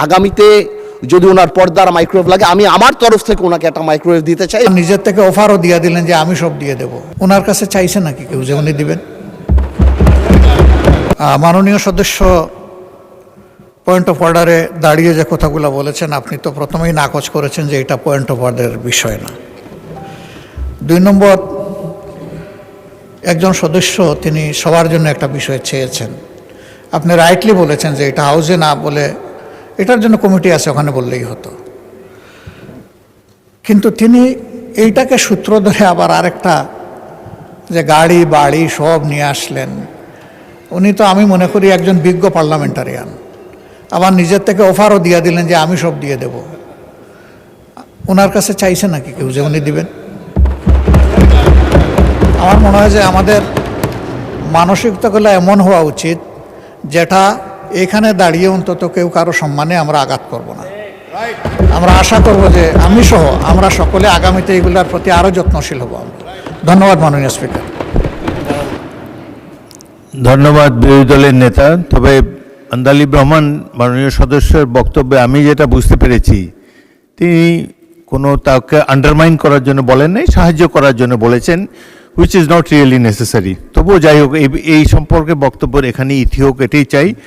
আগামীতে যদি ওনার পর্দার মাইক্রোওয়েভ লাগে, আমি আমার তরফ থেকে ওনাকে একটা মাইক্রোওয়েভ দিতে চাই। নিজের থেকে অফারও দিয়ে দিলেন যে আমি সব দিয়ে দেব। ওনার কাছে চাইছে নাকি কেউ যে উনি দিবেন? মাননীয় সদস্য পয়েন্ট অফ অর্ডারে দাঁড়িয়ে যে কথাগুলো বলেছেন, আপনি তো প্রথমেই নাকচ করেছেন যে এটা পয়েন্ট অফ অর্ডারের বিষয় না। 2 নম্বর, একজন সদস্য তিনি সবার জন্য একটা বিষয় চেয়েছেন। আপনি রাইটলি বলেছেন যে এটা হাউসে না বলে এটার জন্য কমিটি আছে, ওখানে বললেই হতো। কিন্তু তিনি এইটাকে সূত্র ধরে আবার আরেকটা যে গাড়ি বাড়ি সব নিয়ে আসলেন। উনি তো আমি মনে করি একজন বিজ্ঞ পার্লামেন্টারিয়ান। আবার নিজের থেকে অফারও দিয়ে দিলেন যে আমি সব দিয়ে দেব। ওনার কাছে চাইছে নাকি কেউ যে উনি দিবেন? আমার মনে হয় যে আমাদের মানসিকতাগুলো এমন হওয়া উচিত যেটা এখানে দাঁড়িয়ে অন্তত কেউ কারো সম্মানে আমরা আঘাত করব না। আমরা আশা করব যে আমি সহ আমরা সকলে আগামীতে এগুলোর প্রতি আরও যত্নশীল হব। ধন্যবাদ মাননীয় স্পিকার। ধন্যবাদ বিরোধী দলের নেতা। তবে আন্দালিব রহমান মাননীয় সদস্যের বক্তব্যে আমি যেটা বুঝতে পেরেছি, তিনি কোনো তাকে আন্ডারমাইন করার জন্য বলেন নাই, সাহায্য করার জন্য বলেছেন, which is not really necessary. তবুও যাই হোক, এই সম্পর্কে বক্তব্য এখানে ইতি হোক, এটাই চাই।